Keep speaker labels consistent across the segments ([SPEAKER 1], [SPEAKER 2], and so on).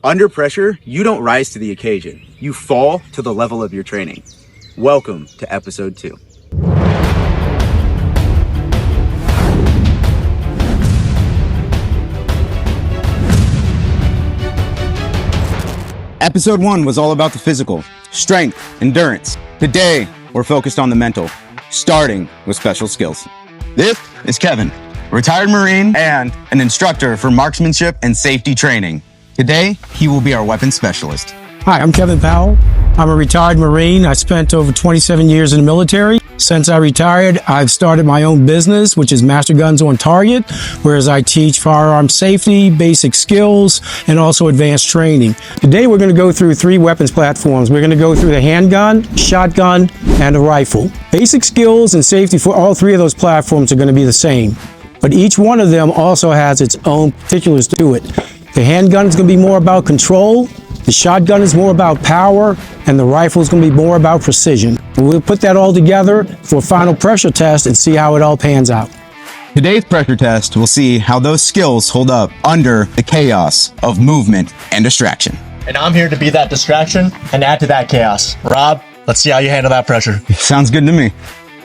[SPEAKER 1] Under pressure, you don't rise to the occasion. You fall to the level of your training. Welcome to episode 2. Episode 1 was all about the physical, strength, endurance. Today, we're focused on the mental, starting with special skills. This is Kevin, retired Marine and an instructor for marksmanship and safety training. Today, he will be our weapons specialist.
[SPEAKER 2] Hi, I'm Kevin Powell. I'm a retired Marine. I spent over 27 years in the military. Since I retired, I've started my own business, which is Master Guns on Target, whereas I teach firearm safety, basic skills, and also advanced training. Today, we're going to go through 3 weapons platforms. We're going to go through the handgun, shotgun, and a rifle. Basic skills and safety for all 3 of those platforms are going to be the same, but each one of them also has its own particulars to it. The handgun is going to be more about control, the shotgun is more about power, and the rifle is going to be more about precision. We'll put that all together for a final pressure test and see how it all pans out.
[SPEAKER 1] Today's pressure test will see how those skills hold up under the chaos of movement and distraction.
[SPEAKER 3] And I'm here to be that distraction and add to that chaos. Rob, let's see how you handle that pressure.
[SPEAKER 1] Sounds good to me.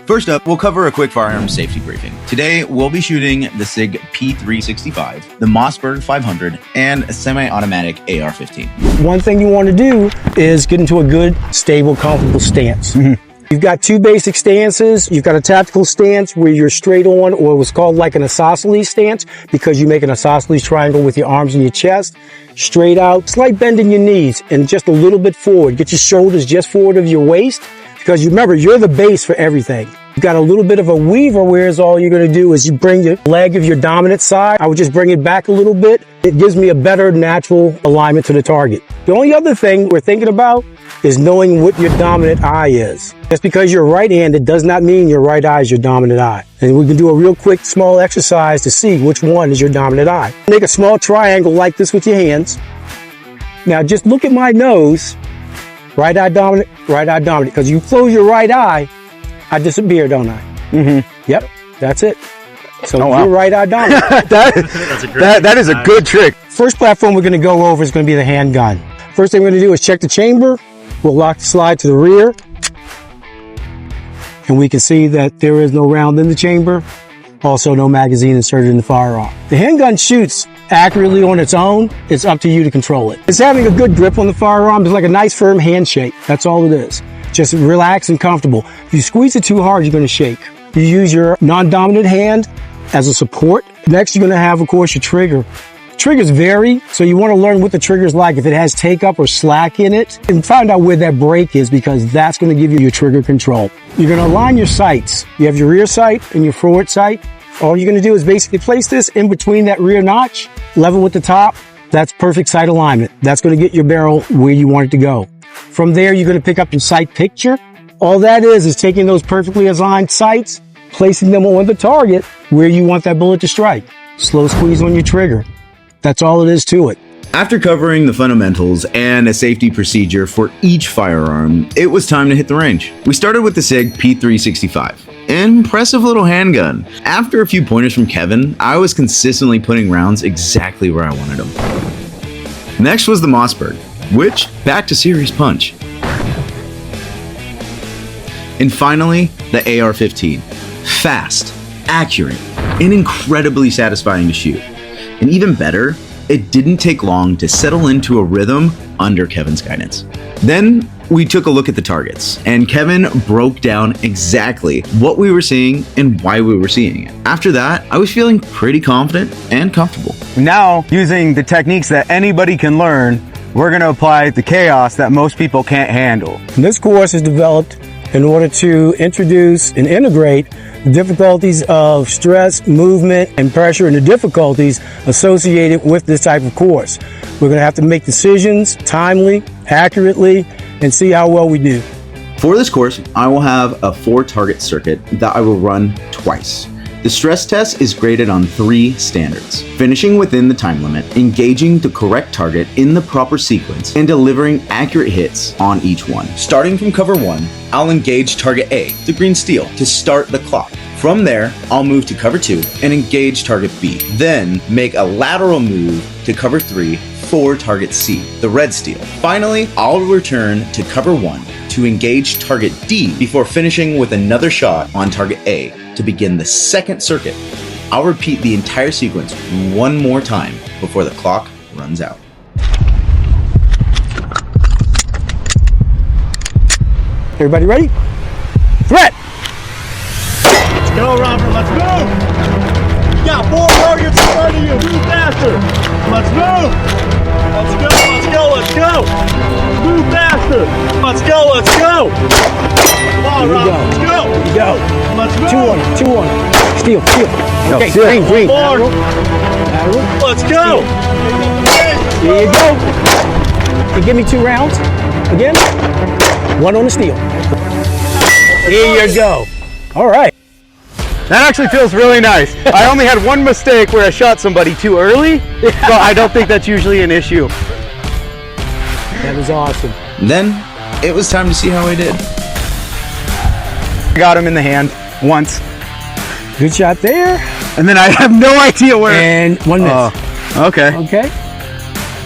[SPEAKER 1] First up, we'll cover a quick firearm safety briefing. Today, we'll be shooting the SIG P365, the Mossberg 500, and a semi-automatic AR-15.
[SPEAKER 2] One thing you want to do is get into a good, stable, comfortable stance. You've got 2 basic stances. You've got a tactical stance where you're straight on, or what's called like an isosceles stance, because you make an isosceles triangle with your arms and your chest. Straight out, slight bend in your knees, and just a little bit forward. Get your shoulders just forward of your waist, because you remember, you're the base for everything. You've got a little bit of a weaver, whereas all you're going to do is you bring your leg of your dominant side. I would just bring it back a little bit. It gives me a better natural alignment to the target. The only other thing we're thinking about is knowing what your dominant eye is. Just because you're right-handed does not mean your right eye is your dominant eye. And we can do a real quick small exercise to see which one is your dominant eye. Make a small triangle like this with your hands. Now just look at my nose. Right eye dominant, right eye dominant. Because you close your right eye, I disappear, don't I? Yep, that's it. So you're right eye dominant.
[SPEAKER 1] that is a good trick.
[SPEAKER 2] First platform we're going to go over is going to be the handgun. First thing we're going to do is check the chamber. We'll lock the slide to the rear. And we can see that there is no round in the chamber. Also, no magazine inserted in the firearm. The handgun shoots accurately on its own. It's up to you to control it. It's having a good grip on the firearm. It's like a nice firm handshake. That's all it is. Just relax and comfortable. If you squeeze it too hard, you're going to shake. You use your non-dominant hand as a support. Next, you're going to have, of course, your trigger. Triggers vary, so you want to learn what the trigger's like, if it has take up or slack in it, and find out where that break is, because that's going to give you your trigger control. You're going to align your sights. You have your rear sight and your forward sight. All you're going to do is basically place this in between that rear notch, level with the top. That's perfect sight alignment. That's going to get your barrel where you want it to go. From there, you're going to pick up your sight picture. All that is taking those perfectly aligned sights, placing them on the target where you want that bullet to strike. Slow squeeze on your trigger. That's all it is to it.
[SPEAKER 1] After covering the fundamentals and a safety procedure for each firearm, it was time to hit the range. We started with the SIG P365. Impressive little handgun. After a few pointers from Kevin, I was consistently putting rounds exactly where I wanted them. Next was the Mossberg, which backed a serious punch. And finally, the AR-15. Fast, accurate, and incredibly satisfying to shoot. And even better, it didn't take long to settle into a rhythm under Kevin's guidance. Then we took a look at the targets, and Kevin broke down exactly what we were seeing and why we were seeing it. After that, I was feeling pretty confident and comfortable.
[SPEAKER 4] Now, using the techniques that anybody can learn, we're going to apply the chaos that most people can't handle.
[SPEAKER 2] And this course is developed in order to introduce and integrate the difficulties of stress, movement, and pressure, and the difficulties associated with this type of course. We're going to have to make decisions timely, accurately, and see how well we do.
[SPEAKER 1] For this course, I will have a 4-target circuit that I will run twice. The stress test is graded on 3 standards: finishing within the time limit, engaging the correct target in the proper sequence, and delivering accurate hits on each one. Starting from cover 1, I'll engage target A, the green steel, to start the clock. From there, I'll move to cover 2 and engage target B. Then make a lateral move to cover 3, for target C, the red steel. Finally, I'll return to cover 1 to engage target D before finishing with another shot on target A to begin the second circuit. I'll repeat the entire sequence one more time before the clock runs out.
[SPEAKER 2] Everybody ready? Threat!
[SPEAKER 3] Let's go, Robert. Let's move. You got 4 targets in front of you. Move faster. Let's move. Let's go. Let's go. Let's go. Move faster. Let's go. Let's go. Come on,
[SPEAKER 2] Here we
[SPEAKER 3] Robert.
[SPEAKER 2] go.
[SPEAKER 3] Let's go.
[SPEAKER 2] Here we go.
[SPEAKER 3] Let's move.
[SPEAKER 2] 2-1. Steal. Okay,
[SPEAKER 4] steal.
[SPEAKER 2] green.
[SPEAKER 3] More.
[SPEAKER 2] Lateral.
[SPEAKER 3] Let's go.
[SPEAKER 2] There you go. Okay, give me 2 rounds. Again. 1 on the steal. Here you go. All right.
[SPEAKER 4] That actually feels really nice. I only had one mistake where I shot somebody too early, but I don't think that's usually an issue.
[SPEAKER 2] That was awesome.
[SPEAKER 1] Then, it was time to see how I did.
[SPEAKER 4] I got him in the hand once,
[SPEAKER 2] Good shot there.
[SPEAKER 4] and then I have no idea where.
[SPEAKER 2] And 1 miss.
[SPEAKER 4] Okay.
[SPEAKER 2] Okay.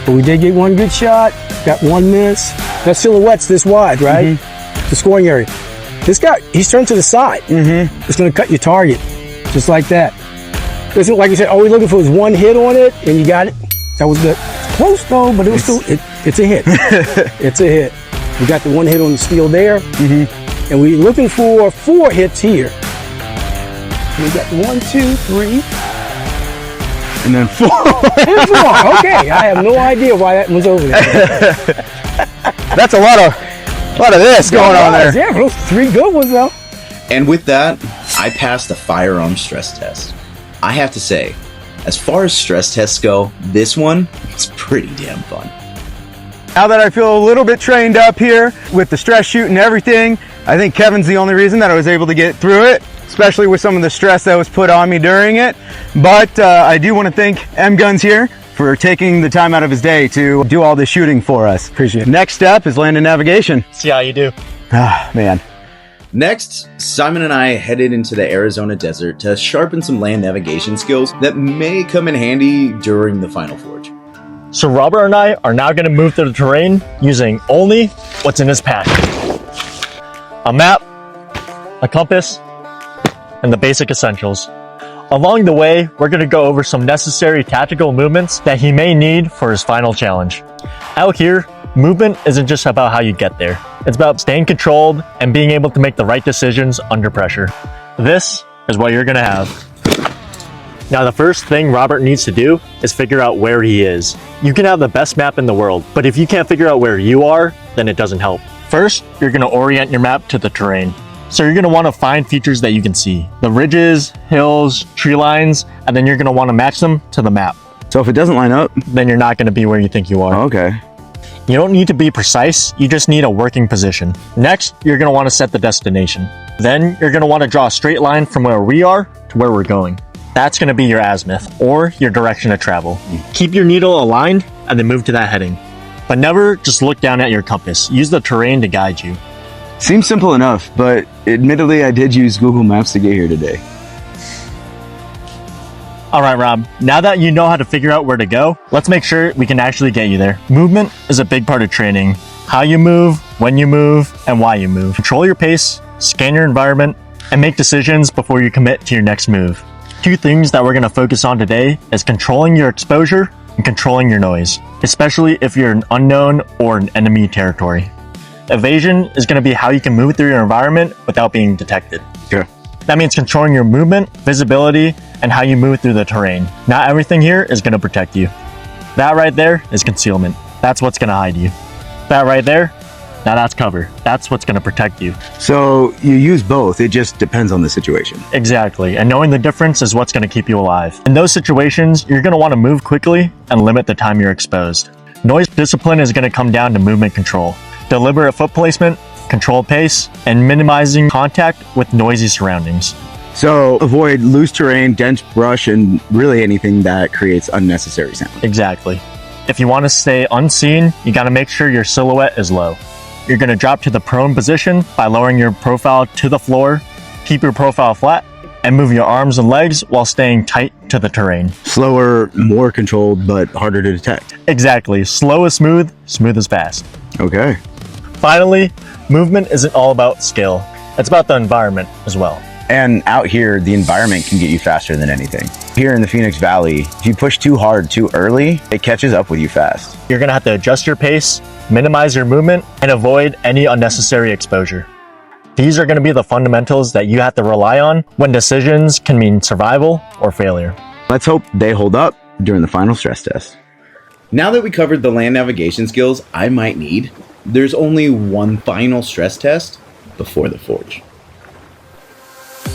[SPEAKER 2] But we did get 1 good shot. Got 1 miss. That silhouette's this wide, right? The scoring area. This guy, he's turned to the side. It's going to cut your target, just like that. Listen, like you said, all we're looking for is 1 hit on it, and you got it. That was good. It's close though, but it was still, it's a hit. It's a hit. We got the 1 hit on the steel there, and we're looking for 4 hits here. We got 1, 2, 3,
[SPEAKER 4] And then 4.
[SPEAKER 2] and 4. Okay, I have no idea why that was over there.
[SPEAKER 4] That's a lot of this going on there.
[SPEAKER 2] Yeah, those 3 good ones though.
[SPEAKER 1] And with that, I passed the firearm stress test. I have to say, as far as stress tests go, this one is pretty damn fun.
[SPEAKER 4] Now that I feel a little bit trained up here with the stress shoot and everything, I think Kevin's the only reason that I was able to get through it, especially with some of the stress that was put on me during it. But I do want to thank M-Guns here for taking the time out of his day to do all this shooting for us.
[SPEAKER 2] Appreciate it.
[SPEAKER 4] Next step is land and navigation.
[SPEAKER 3] See how you do.
[SPEAKER 4] Ah, man.
[SPEAKER 1] Next, Simon and I headed into the Arizona desert to sharpen some land navigation skills that may come in handy during the final forge.
[SPEAKER 3] So Robert and I are now going to move through the terrain using only what's in his pack. A map, a compass, and the basic essentials. Along the way, we're going to go over some necessary tactical movements that he may need for his final challenge. Out here, movement isn't just about how you get there. It's about staying controlled and being able to make the right decisions under pressure. This is what you're going to have. Now, the first thing Robert needs to do is figure out where he is. You can have the best map in the world, but if you can't figure out where you are, then it doesn't help. First, you're going to orient your map to the terrain. So you're going to want to find features that you can see. The ridges, hills, tree lines, and then you're going to want to match them to the map.
[SPEAKER 4] So if it doesn't line up,
[SPEAKER 3] Then you're not going to be where you think you are.
[SPEAKER 4] okay.
[SPEAKER 3] You don't need to be precise, you just need a working position. Next, you're going to want to set the destination. Then you're going to want to draw a straight line from where we are to where we're going. That's going to be your azimuth, or your direction of travel. Keep your needle aligned and then move to that heading. But never just look down at your compass. Use the terrain to guide you.
[SPEAKER 4] Seems simple enough, but admittedly I did use Google Maps to get here today.
[SPEAKER 3] Alright Rob, now that you know how to figure out where to go, let's make sure we can actually get you there. Movement is a big part of training. How you move, when you move, and why you move. Control your pace, scan your environment, and make decisions before you commit to your next move. 2 things that we're going to focus on today is controlling your exposure and controlling your noise, especially if you're in unknown or an enemy territory. Evasion is going to be how you can move through your environment without being detected.
[SPEAKER 4] Sure.
[SPEAKER 3] That means controlling your movement, visibility, and how you move through the terrain. Not everything here is going to protect you. That right there is concealment. That's what's going to hide you. That right there, now that's cover. That's what's going to protect you.
[SPEAKER 4] So you use both, it just depends on the situation.
[SPEAKER 3] Exactly, and knowing the difference is what's going to keep you alive. In those situations, you're going to want to move quickly and limit the time you're exposed. Noise discipline is going to come down to movement control. Deliberate foot placement, controlled pace, and minimizing contact with noisy surroundings.
[SPEAKER 4] So avoid loose terrain, dense brush, and really anything that creates unnecessary sound.
[SPEAKER 3] Exactly. If you want to stay unseen, you got to make sure your silhouette is low. You're going to drop to the prone position by lowering your profile to the floor. Keep your profile flat and move your arms and legs while staying tight to the terrain.
[SPEAKER 1] Slower, more controlled, but harder to detect.
[SPEAKER 3] Exactly. Slow is smooth, smooth is fast.
[SPEAKER 1] Okay.
[SPEAKER 3] Finally, movement isn't all about skill. It's about the environment as well.
[SPEAKER 1] And out here, the environment can get you faster than anything. Here in the Phoenix Valley, if you push too hard too early, it catches up with you fast.
[SPEAKER 3] You're gonna have to adjust your pace, minimize your movement, and avoid any unnecessary exposure. These are gonna be the fundamentals that you have to rely on when decisions can mean survival or failure.
[SPEAKER 1] Let's hope they hold up during the final stress test. Now that we covered the land navigation skills I might need, there's only one final stress test before the forge.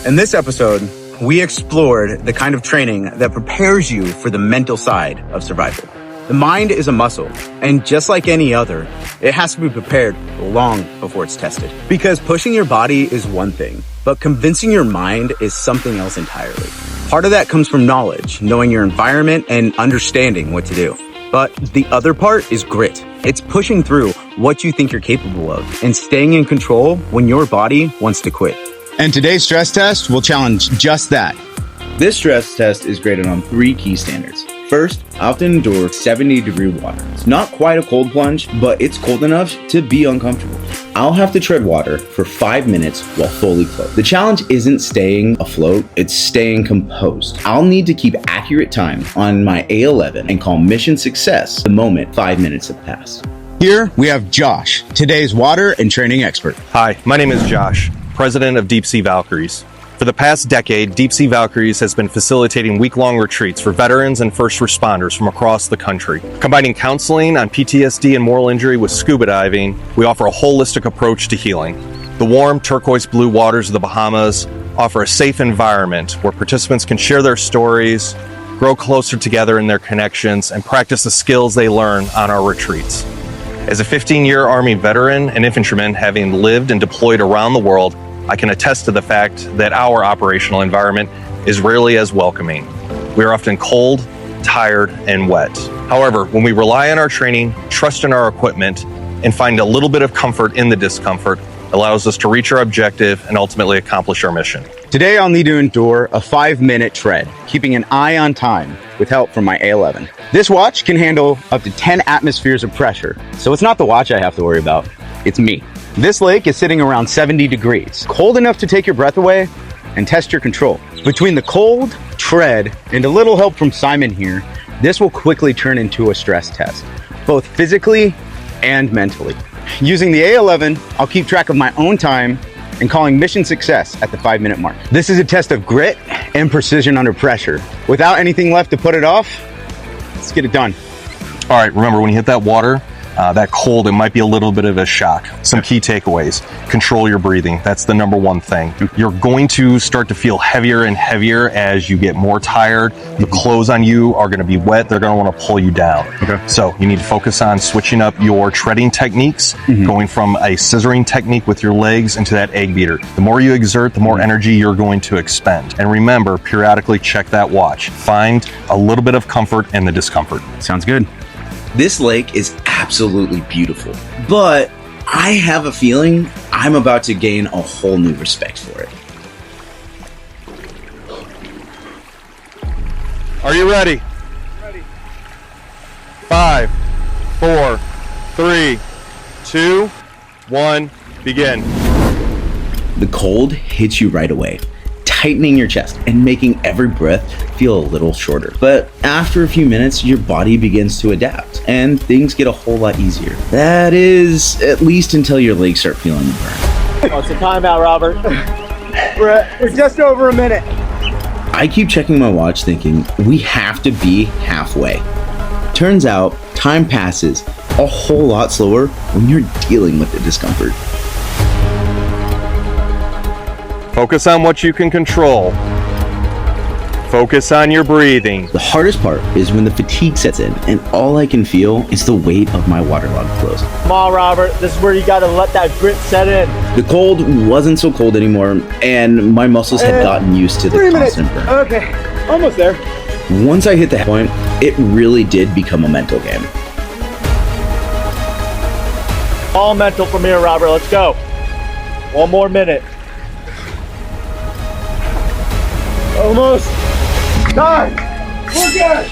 [SPEAKER 1] In this episode, we explored the kind of training that prepares you for the mental side of survival. The mind is a muscle, and just like any other, it has to be prepared long before it's tested. Because pushing your body is one thing, but convincing your mind is something else entirely. Part of that comes from knowledge, knowing your environment and understanding what to do. But the other part is grit. It's pushing through what you think you're capable of and staying in control when your body wants to quit. And today's stress test will challenge just that. This stress test is graded on 3 key standards. First, I have to endure 70-degree water. It's not quite a cold plunge, but it's cold enough to be uncomfortable. I'll have to tread water for 5 minutes while fully clothed. The challenge isn't staying afloat, it's staying composed. I'll need to keep accurate time on my A-11 and call mission success the moment 5 minutes have passed. Here we have Josh, today's water and training expert.
[SPEAKER 5] Hi, my name is Josh, president of Deep Sea Valkyries. For the past decade, Deep Sea Valkyries has been facilitating week-long retreats for veterans and first responders from across the country. Combining counseling on PTSD and moral injury with scuba diving, we offer a holistic approach to healing. The warm turquoise blue waters of the Bahamas offer a safe environment where participants can share their stories, grow closer together in their connections, and practice the skills they learn on our retreats. As a 15-year Army veteran and infantryman, having lived and deployed around the world, I can attest to the fact that our operational environment is rarely as welcoming. We are often cold, tired, and wet. However, when we rely on our training, trust in our equipment, and find a little bit of comfort in the discomfort, allows us to reach our objective and ultimately accomplish our mission.
[SPEAKER 1] Today I'll need to endure a 5-minute tread, keeping an eye on time with help from my A-11. This watch can handle up to 10 atmospheres of pressure, so it's not the watch I have to worry about, it's me. This lake is sitting around 70 degrees, cold enough to take your breath away and test your control. Between the cold, tread, and a little help from Simon here, this will quickly turn into a stress test, both physically and mentally. Using the A-11, I'll keep track of my own time and calling mission success at the 5-minute mark. This is a test of grit and precision under pressure. Without anything left to put it off, let's get it done.
[SPEAKER 5] All right, remember when you hit that water, that cold, it might be a little bit of a shock. Some key takeaways. Control your breathing. That's the number one thing. You're going to start to feel heavier and heavier as you get more tired. The clothes on you are going to be wet. They're going to want to pull you down. Okay. So you need to focus on switching up your treading techniques, going from a scissoring technique with your legs into that egg beater. The more you exert, the more energy you're going to expend. And remember, periodically check that watch. Find a little bit of comfort in the discomfort.
[SPEAKER 1] Sounds good. This lake is absolutely beautiful, but I have a feeling I'm about to gain a whole new respect for it.
[SPEAKER 5] Are you ready?
[SPEAKER 4] Ready.
[SPEAKER 5] 5, 4, 3, 2, 1, begin.
[SPEAKER 1] The cold hits you right away, tightening your chest and making every breath feel a little shorter. But after a few minutes, your body begins to adapt and things get a whole lot easier. That is, at least until your legs start feeling the burn.
[SPEAKER 3] Oh, it's a timeout, Robert.
[SPEAKER 4] We're just over a minute.
[SPEAKER 1] I keep checking my watch thinking, we have to be halfway. Turns out, time passes a whole lot slower when you're dealing with the discomfort.
[SPEAKER 5] Focus on what you can control. Focus on your breathing.
[SPEAKER 1] The hardest part is when the fatigue sets in and all I can feel is the weight of my waterlogged clothes.
[SPEAKER 3] Come on, Robert. This is where you got to let that grit set in.
[SPEAKER 1] The cold wasn't so cold anymore and my muscles had gotten used to the constant burn.
[SPEAKER 4] Okay, almost there.
[SPEAKER 1] Once I hit that point, it really did become a mental game.
[SPEAKER 3] All mental from here, Robert. Let's go. One more minute.
[SPEAKER 4] Almost done. We're good.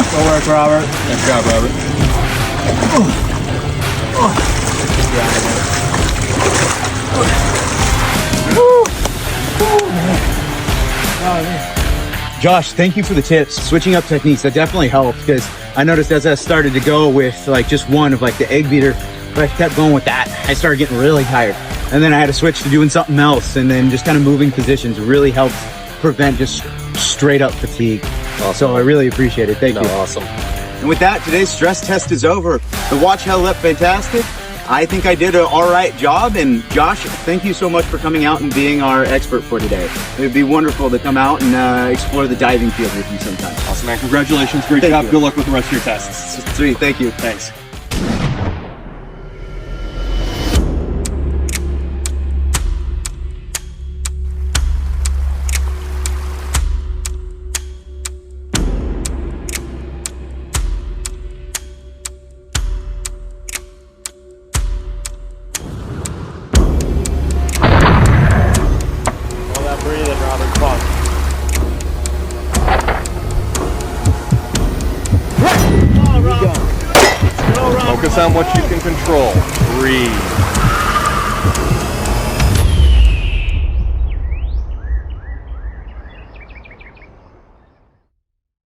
[SPEAKER 4] Good work, Robert. Nice job, Robert.
[SPEAKER 1] Josh, thank you for the tips. Switching up techniques, that definitely helped, because I noticed as I started to go with like just one of like the egg beater, but I kept going with that, I started getting really tired. And then I had to switch to doing something else, and then just kind of moving positions really helped prevent just straight up fatigue. Awesome. So I really appreciate it. Thank you.
[SPEAKER 3] Awesome.
[SPEAKER 1] And with that, today's stress test is over. The watch held up fantastic. I think I did an all right job. And Josh, thank you so much for coming out and being our expert for today. It would be wonderful to come out and explore the diving field with you sometime.
[SPEAKER 3] Awesome, man. Congratulations. Great
[SPEAKER 1] Thank
[SPEAKER 3] job.
[SPEAKER 1] you.
[SPEAKER 3] Good luck with the rest of your tests.
[SPEAKER 1] Sweet, thank you.
[SPEAKER 3] Thanks.
[SPEAKER 5] Focus on what you can control. Breathe.